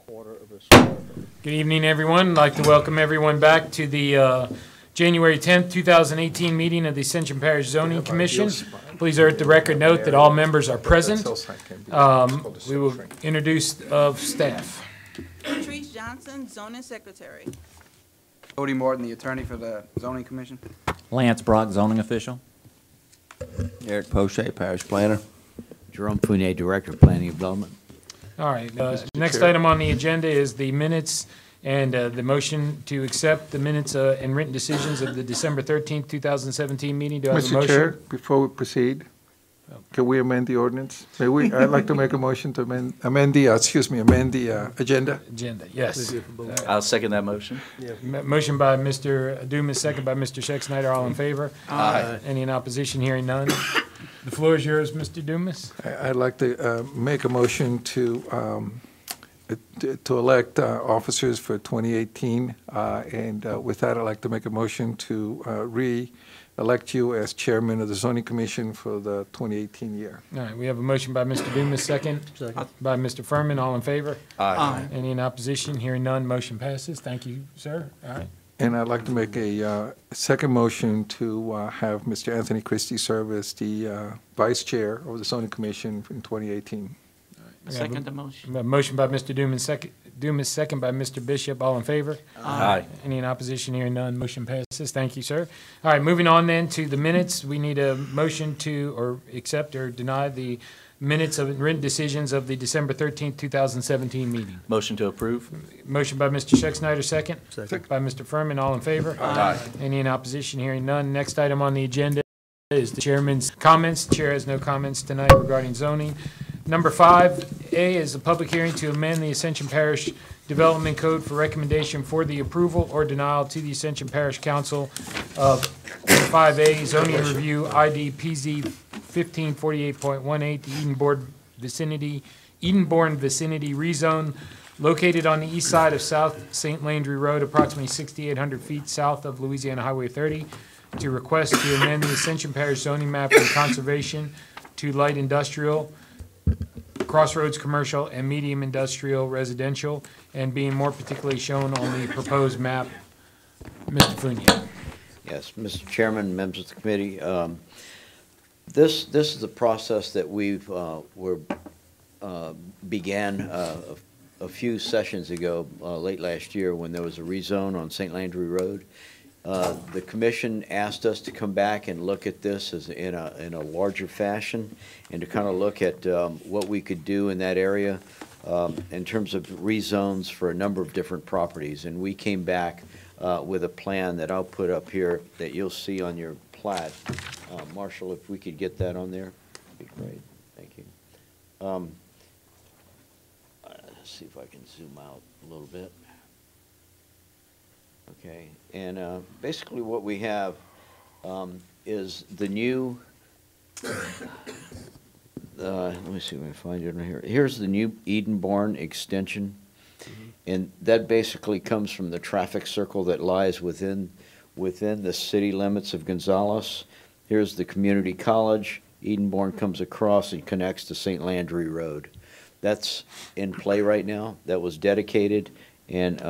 Good evening, everyone. I'd like to welcome everyone back to the January 10th, 2018 meeting of the Ascension Parish Zoning Commission. Please at the record note that all members are present. We will introduce of staff. Patrice Johnson, Zoning Secretary. Cody Morton, the attorney for the Zoning Commission. Lance Brock, zoning official. Eric Poche, parish planner. Jerome Fournier, Director of Planning and Development. All right, next item on the agenda is the minutes and the motion to accept the minutes and written decisions of the December 13th, 2017 meeting. Do I have a Mr. motion? Chair, before we proceed, can we amend the ordinance? I'd like to make a motion to amend the agenda. Agenda, yes. I'll second that motion. Motion by Mr. Dumas, second by Mr. Schexnayder. All in favor? Aye. Any in opposition? Hearing none. The floor is yours, Mr. Dumas. I'd like to make a motion to elect officers for 2018, and with that, I'd like to make a motion to re-elect you as chairman of the Zoning Commission for the 2018 year. All right, we have a motion by Mr. Dumas, second by Mr. Furman. All in favor? Aye. Any in opposition? Hearing none, motion passes. Thank you, sir. All right. And I'd like to make a second motion to have Mr. Anthony Christie serve as the vice chair of the Zoning Commission in 2018. Second the motion. A motion by Mr. Dumas, second by Mr. Bishop. All in favor? Aye. Any in opposition? Hearing none, motion passes. Thank you, sir. All right, moving on then to the minutes. We need a motion to or accept or deny the minutes of written decisions of the December 13th, 2017 meeting. Motion to approve. Motion by Mr. Schexnayder, second. Second by Mr. Furman. All in favor? Aye. Any in opposition? Hearing none. Next item on the agenda is the chairman's comments. The chair has no comments tonight regarding zoning. Number 5A is a public hearing to amend the Ascension Parish Development Code for recommendation for the approval or denial to the Ascension Parish Council of 5A zoning review ID PZ 1548.18, the Edenborn vicinity rezone located on the east side of South St. Landry Road, approximately 6,800 feet south of Louisiana Highway 30, to request to amend the Ascension Parish zoning map from conservation to light industrial, crossroads commercial, and medium industrial residential, and being more particularly shown on the proposed map. Mr. Fournier. Yes, Mr. Chairman, members of the committee, this is a process that we've began a few sessions ago, late last year, when there was a rezone on St. Landry Road. The commission asked us to come back and look at this as in a larger fashion, and to kind of look at what we could do in that area in terms of rezones for a number of different properties. And we came back with a plan that I'll put up here that you'll see on your plat. Marshall, if we could get that on there, that'd be great. Thank you. Let's see if I can zoom out a little bit. Okay, and basically what we have is the new, let me see if I can find it right here. Here's the new Edenborn extension, and that basically comes from the traffic circle that lies within the city limits of Gonzales. Here's the community college. Edenborn comes across and connects to St. Landry Road. That's in play right now. That was dedicated, and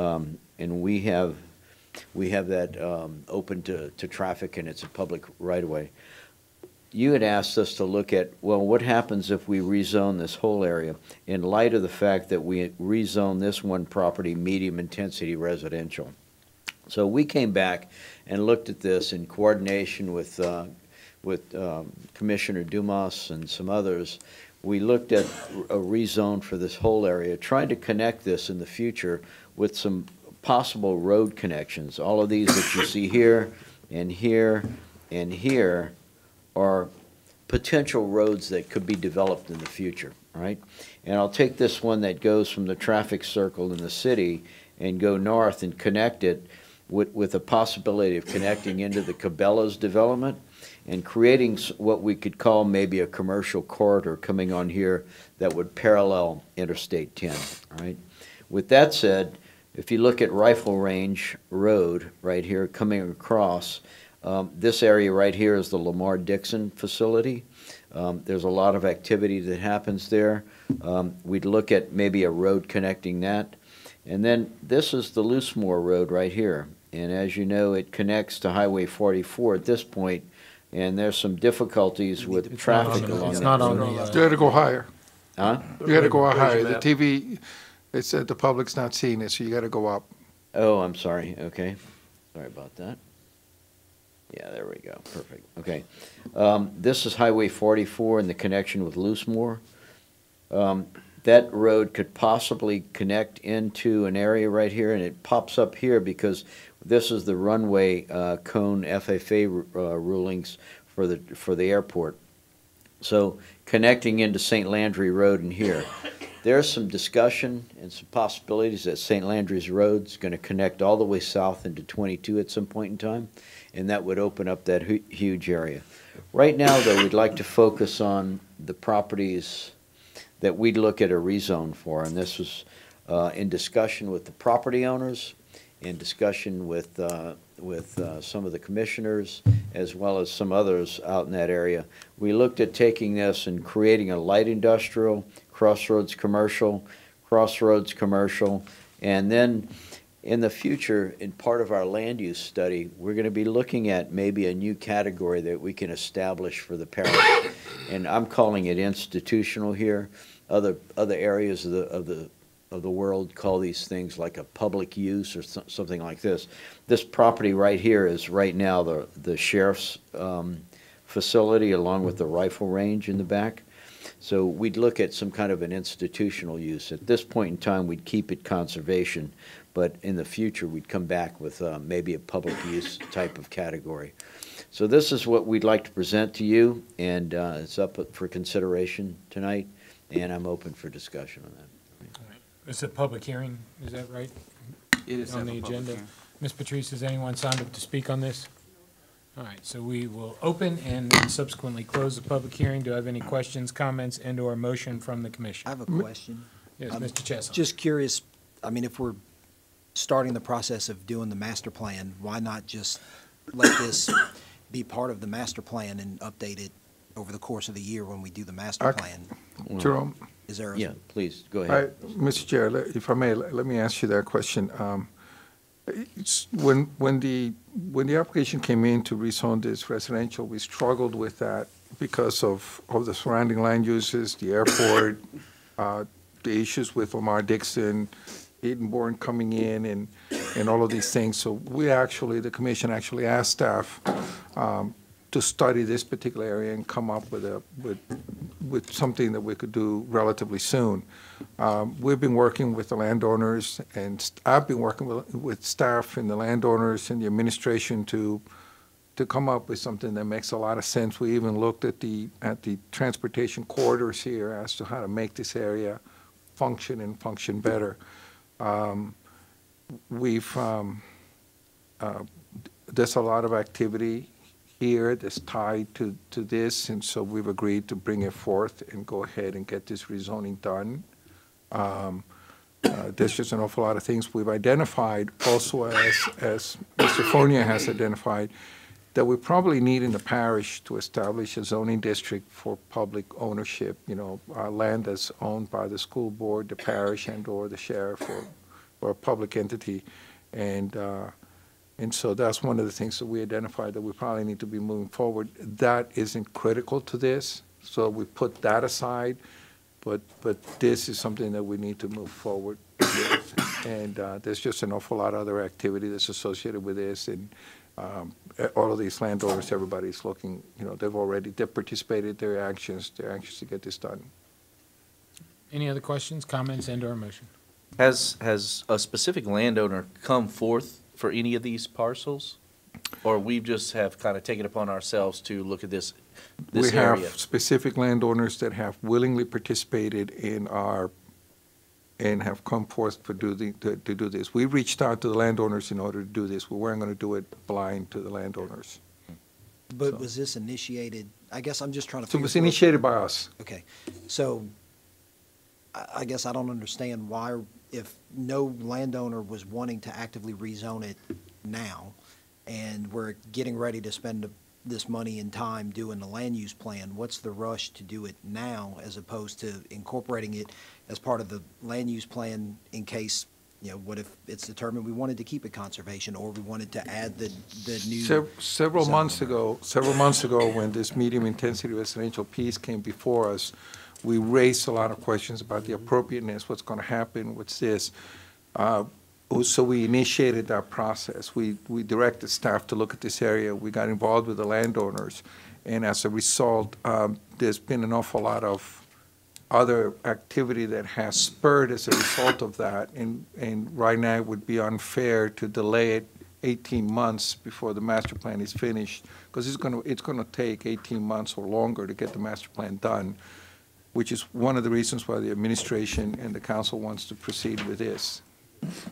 we have that open to traffic, and it's a public right-of-way. You had asked us to look at, well, what happens if we rezone this whole area in light of the fact that we rezone this one property medium-intensity residential. So we came back and looked at this in coordination with Commissioner Dumas and some others. We looked at a rezone for this whole area, tried to connect this in the future with some possible road connections. All of these that you see here and here and here are potential roads that could be developed in the future, right? And I'll take this one that goes from the traffic circle in the city and go north and connect it with a possibility of connecting into the Cabela's development and creating what we could call maybe a commercial corridor coming on here that would parallel Interstate 10, right? With that said, if you look at Rifle Range Road right here coming across, this area right here is the Lamar Dixon facility. There's a lot of activity that happens there. We'd look at maybe a road connecting that. And then this is the Loosemore Road right here. And as you know, it connects to Highway 44 at this point, and there's some difficulties with traffic along It's that not on road. the, You gotta go higher. Huh? You gotta go higher. The TV, it said the public's not seeing it, so you gotta go up. Oh, I'm sorry, okay. Sorry about that. Yeah, there we go, perfect, okay. This is Highway 44 and the connection with Loosemore. That road could possibly connect into an area right here, and it pops up here because this is the runway cone FFA rulings for the airport. So connecting into St. Landry Road in here. There's some discussion and some possibilities that St. Landry's Road's going to connect all the way south into 22 at some point in time, and that would open up that huge area. Right now, though, we'd like to focus on the properties that we'd look at a rezone for, and this was in discussion with the property owners, in discussion with some of the commissioners, as well as some others out in that area. We looked at taking this and creating a light industrial, crossroads commercial, and then in the future, in part of our land use study, we're going to be looking at maybe a new category that we can establish for the parish. And I'm calling it institutional here. Other areas of the world call these things like a public use or something like this. This property right here is right now the sheriff's facility along with the rifle range in the back. So we'd look at some kind of an institutional use. At this point in time, we'd keep it conservation, but in the future, we'd come back with maybe a public use type of category. So this is what we'd like to present to you, and it's up for consideration tonight, and I'm open for discussion on that. it's a public hearing, is that right? It is On set the for public agenda. hearing. Ms. Patrice, has anyone signed up to speak on this? All right, so we will open and then subsequently close the public hearing. Do I have any questions, comments, and/or motion from the I commission? have a question. Yes, Mr. Chesson. Just curious, I mean, if we're starting the process of doing the master plan, why not just let this be part of the master plan and update it over the course of the year when we do the master plan? Jerome? Is there, Yeah, please, go ahead. Mr. Chair, if I may, let me ask you that question. When the application came in to rezone this residential, we struggled with that because of the surrounding land uses, the airport, the issues with Lamar Dixon, Edenborn coming in, and all of these things. So the commission actually asked staff to study this particular area and come up with something that we could do relatively soon. We've been working with the landowners, and I've been working with staff and the landowners and the administration to come up with something that makes a lot of sense. We even looked at the transportation corridors here as to how to make this area function better. There's a lot of activity here that's tied to this, and so we've agreed to bring it forth and go ahead and get this rezoning done. There's just an awful lot of things we've identified also, as Mr. Fournier has identified, that we probably need in the parish to establish a zoning district for public ownership, land that's owned by the school board, the parish, and/or the sheriff, or a public entity. And so that's one of the things that we identified that we probably need to be moving forward. That isn't critical to this, so we put that aside, but this is something that we need to move forward with. And there's just an awful lot of other activity that's associated with this, and all of these landowners, everybody's looking, they've participated, they're anxious to get this done. Any other questions, comments, and/or motion? Has a specific landowner come forth for any of these parcels? Or we just have kind of taken upon ourselves to look at this We area? have specific landowners that have willingly participated and have come forth to do this. We reached out to the landowners in order to do this. We weren't going to do it blind to the landowners. but was this initiated, I guess I'm just trying to So it figure. was initiated by us. Okay, so I guess I don't understand why, if no landowner was wanting to actively rezone it now, and we're getting ready to spend this money and time doing the land use plan, what's the rush to do it now as opposed to incorporating it as part of the land use plan in case You know, what if it's determined we wanted to keep it conservation, or we wanted to add the new? Several zone? months ago, when this medium-intensity residential piece came before us, we raised a lot of questions about the appropriateness, what's going to happen, what's this. So we initiated that process. We directed staff to look at this area. We got involved with the landowners. And as a result, there's been an awful lot of other activity that has spurred as a result of that. And right now, it would be unfair to delay it 18 months before the master plan is finished, because it's going to take 18 months or longer to get the master plan done, which is one of the reasons why the administration and the council wants to proceed with this.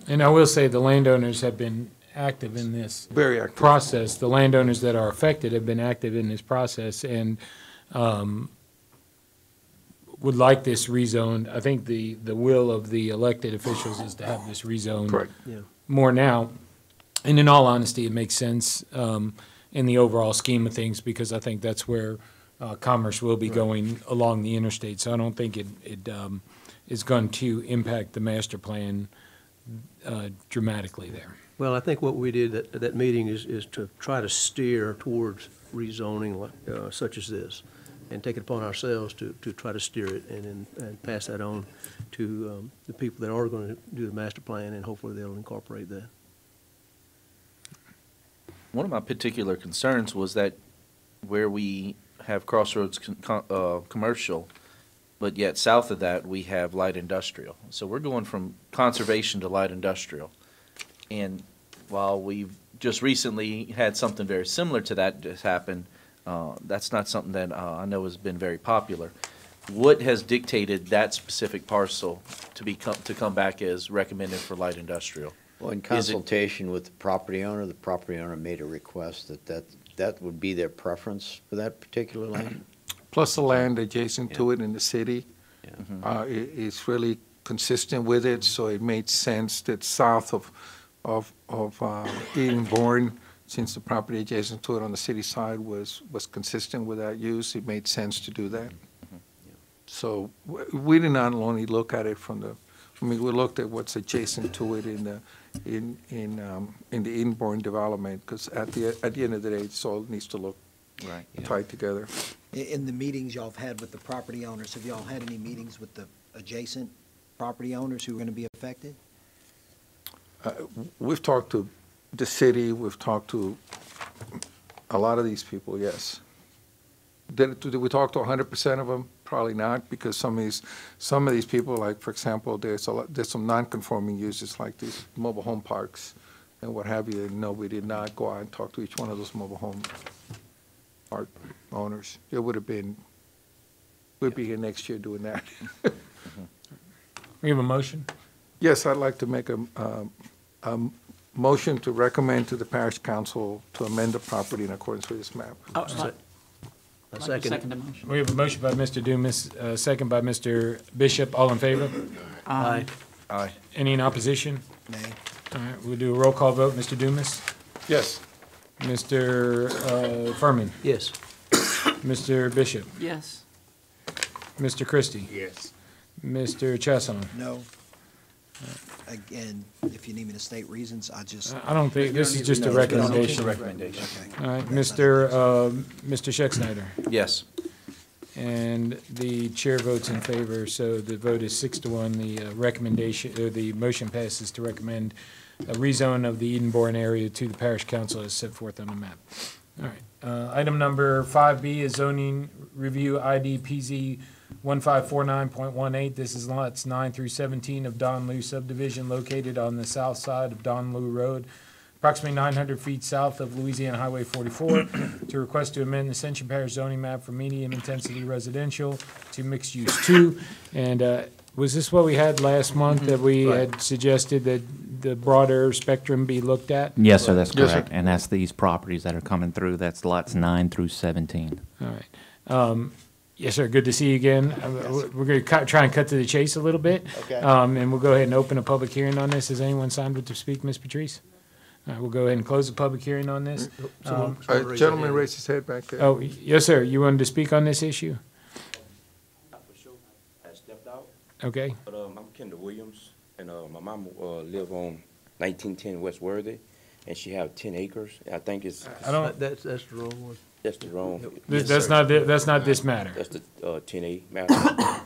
And I will say the landowners have been active in this Very active. process. The landowners that are affected have been active in this process and would like this rezoned. I think the will of the elected officials is to have this rezoned Correct. more now. And in all honesty, it makes sense in the overall scheme of things, because I think that's where commerce will be going along the interstate. So I don't think it is going to impact the master plan dramatically there. Well, I think what we did at that meeting is to try to steer towards rezoning such as this, and take it upon ourselves to try to steer it and pass that on to the people that are going to do the master plan, and hopefully they'll incorporate that. One of my particular concerns was that where we have Crossroads commercial, but yet south of that, we have light industrial. So we're going from conservation to light industrial. And while we've just recently had something very similar to that just happen, that's not something that I know has been very popular. What has dictated that specific parcel to come back as recommended for light industrial? Well, in consultation with the property owner made a request that would be their preference for that particular land. Plus the land adjacent to it in the city is really consistent with it, so it made sense that south of Edenborn, since the property adjacent to it on the city side was consistent with that use, it made sense to do that. So we did not only look at it we looked at what's adjacent to it in the Edenborn development, because at the end of the day, it all needs to look tied together. In the meetings y'all have had with the property owners, have y'all had any meetings with the adjacent property owners who are going to be affected? We've talked to the city, we've talked to a lot of these people, yes. Did we talk to 100% of them? Probably not, because some of these people, like, for example, there's some non-conforming uses like these mobile home parks and what have you. No, we did not go out and talk to each one of those mobile home park owners. It we'd be here next year doing that. We have a motion? Yes, I'd like to make a motion to recommend to the parish council to amend the property in accordance with this map. A second. the motion. We have a motion by Mr. Dumas, second by Mr. Bishop. All in favor? Aye. Aye. Any in opposition? Nay. All right, we'll do a roll call vote. Mr. Dumas? Yes. Mr. Furman? Yes. Mr. Bishop? Yes. Mr. Christie? Yes. Mr. Chesson? No. Again, if you need me to state reasons, I don't think, this is just a recommendation. Recommendation. Okay. All right, Mr. Schexnayder? Yes. And the chair votes in favor, so the vote is 6-1. The recommendation, or the motion passes to recommend a rezone of the Edenborn area to the parish council as set forth on the map. All right, item number 5B is zoning review ID PZ 1549.18. This is lots 9 through 17 of Don Lu subdivision located on the south side of Don Lu Road, approximately 900 feet south of Louisiana Highway 44, to request to amend the Ascension Parish zoning map from medium-intensity residential to mixed-use 2. And was this what we had last month, that we had suggested that the broader spectrum be looked at? Yes, sir, that's Yes, sir. correct. And that's these properties that are coming through. That's lots 9 through 17. All right. Yes, sir, good to see you again. We're going to try and cut to the chase a little bit. Okay. And we'll go ahead and open a public hearing on this. Has anyone signed up to speak, Ms. Patrice? All right, we'll go ahead and close the public hearing on this. A gentleman raised his head back there. Oh, yes, sir, you wanted to speak on this issue? Not for sure. I stepped out, Okay, but I'm Kendall Williams, And my mom live on 1910 West Worthy, and she have 10 acres. I think it's I don't, That's the wrong one. that's the wrong. that's not, that's not this matter. That's the 10A matter.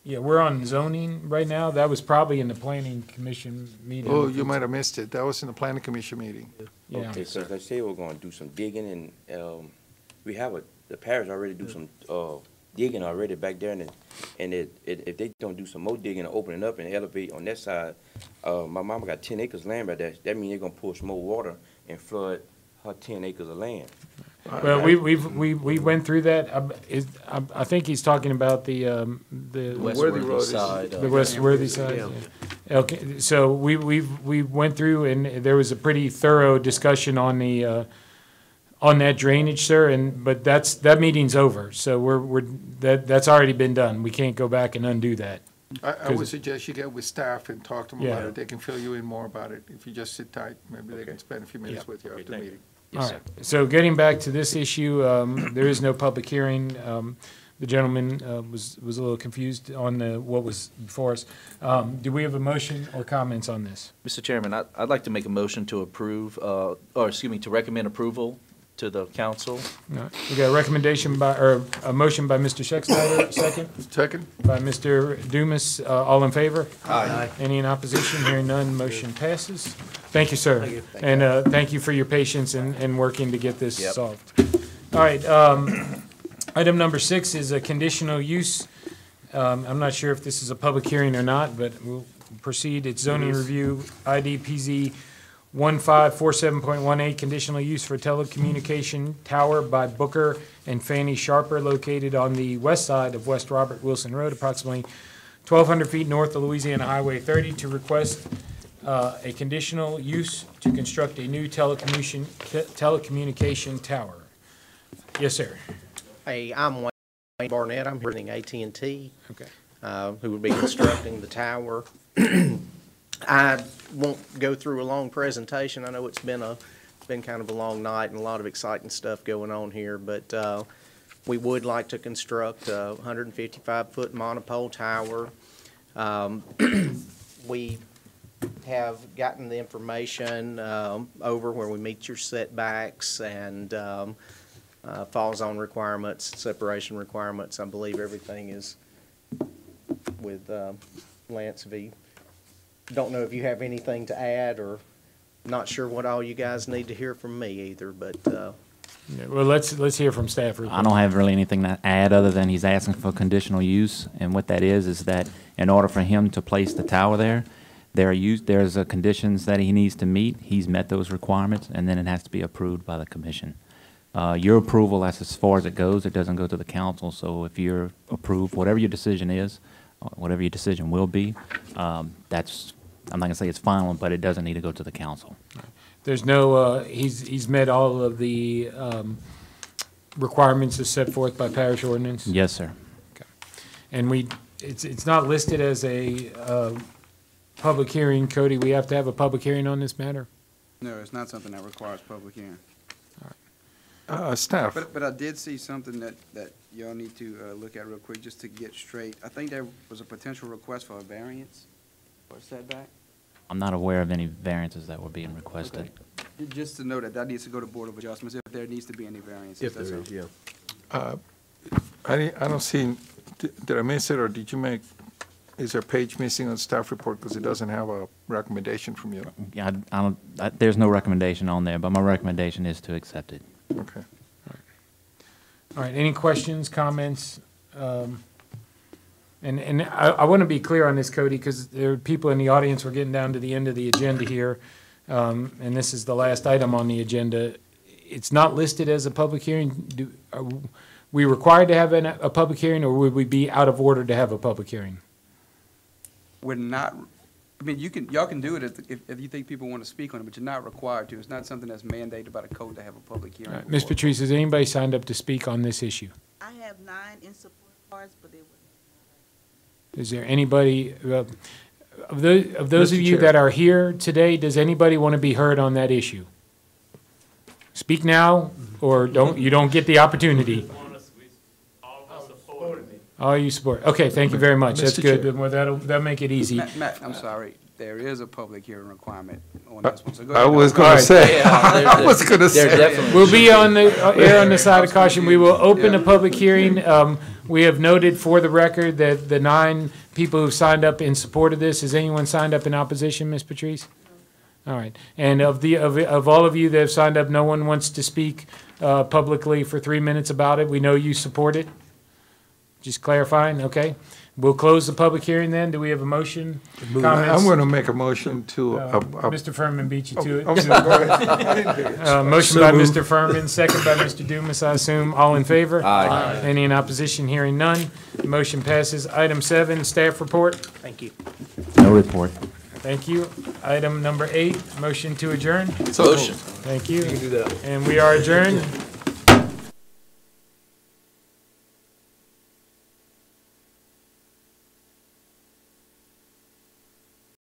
Yeah, we're on zoning right now. That was probably in the planning commission meeting. Oh, you might have missed it. That was in the planning commission meeting. Yeah. Okay, so they say we're going to do some digging, and we have the parish already do some digging already back there, and if they don't do some more digging and open it up and elevate on that side, my mama got 10 acres land back there. That means they're gonna pull some more water and flood her 10 acres of land. Well, we went through that. I think he's talking about the Worthy Road is- side. the West Worthy side. Yeah. Okay, so we went through and there was a pretty thorough discussion on the, on that drainage, sir, but that meeting's over. So that's already been done. We can't go back and undo that. I would suggest you get with staff and talk to them about Yeah. it. They can fill you in more about it. If you just sit tight, maybe they can spend a few minutes Yeah. with you after the thank you. meeting. All right, so getting back to this issue, there is no public hearing. The gentleman was a little confused on what was before us. Do we have a motion or comments on this? Mr. Chairman, I'd like to make a motion to approve, or excuse me, to recommend approval to the council. All right, we got a recommendation or a motion by Mr. Schexnayder, second Second? by Mr. Dumas. All in favor? Aye. Any in opposition? Hearing none, motion passes. Thank you, sir. Thank you. And thank you for your patience and working to get this Yep. solved. All right, item number 6 is a conditional use. I'm not sure if this is a public hearing or not, but we'll proceed. It's zoning review, IDPZ 1547.18, conditional use for telecommunication tower by Booker and Fanny Sharper located on the west side of West Robert Wilson Road, approximately 1,200 feet north of Louisiana Highway 30, to request a conditional use to construct a new telecommunication tower. Yes, sir. Hey, I'm Wayne Barnett. I'm representing AT&T, Okay. who will be constructing the tower. I won't go through a long presentation. I know it's been kind of a long night and a lot of exciting stuff going on here, but we would like to construct a 155-foot monopole tower. We have gotten the information over where we meet your setbacks and fall zone requirements, separation requirements. I believe everything is with Lance V. Don't know if you have anything to add, or not sure what all you guys need to hear from me either, but Yeah, well, let's hear from staff real quick. I don't have really anything to add other than he's asking for conditional use. And what that is that in order for him to place the tower there, there's conditions that he needs to meet. He's met those requirements, and then it has to be approved by the commission. Your approval, that's as far as it goes. It doesn't go to the council. So if you're approved, whatever your decision is, whatever your decision will be, that's, I'm not gonna say it's final, but it doesn't need to go to the council. There's no, he's met all of the requirements as set forth by parish ordinance? Yes, sir. And it's not listed as a public hearing, Cody. We have to have a public hearing on this matter? No, it's not something that requires public hearing. Staff, But I did see something that y'all need to look at real quick, just to get straight. I think there was a potential request for a variance or setback. I'm not aware of any variances that were being requested. Just to know that needs to go to Board of Adjustments if there needs to be any variances. If that's there all. is, yeah. I don't see, did I miss it, or did you is there a page missing on staff report because it doesn't have a recommendation from you? Yeah, there's no recommendation on there, but my recommendation is to accept it. Okay. All right, any questions, comments? And I want to be clear on this, Cody, because there are people in the audience. We're getting down to the end of the agenda here, and this is the last item on the agenda. It's not listed as a public hearing. Are we required to have a public hearing, or would we be out of order to have a public hearing? We're not, I mean, y'all can do it if you think people want to speak on it, but you're not required to. It's not something that's mandated by the code to have a public hearing. All right, Ms. Patrice, has anybody signed up to speak on this issue? I have 9 in support cards, but they were. Is there anybody, of those of Mr. you Chair. that are here today, does anybody want to be heard on that issue? Speak now, or you don't get the opportunity. All you support. Okay, thank you very much. That's Mr. good. Chair. Well, that'll make it easy. Matt, I'm sorry, there is a public hearing requirement on this one, so go I ahead. was All gonna right. say, Yeah, I was gonna They're say. definitely. We'll be on the, err on the side of caution. We will open Yeah. a public hearing. We have noted for the record that the 9 people who've signed up in support of this, has anyone signed up in opposition, Ms. Patrice? All right. And of all of you that have signed up, no one wants to speak publicly for 3 minutes about it? We know you support it? Just clarifying, okay? We'll close the public hearing then. Do we have a motion? I'm Comments? gonna make a motion to, Mr. Furman beat you to it. I'm sorry, go ahead. I didn't hear you. Motion So by moved. Mr. Furman, second by Mr. Dumas, I assume. All in favor? Aye. Any in opposition? Hearing none. Motion passes. Item 7, staff report. Thank you. No report. Thank you. Item number 8, motion to adjourn. Motion. Thank you. And we are adjourned.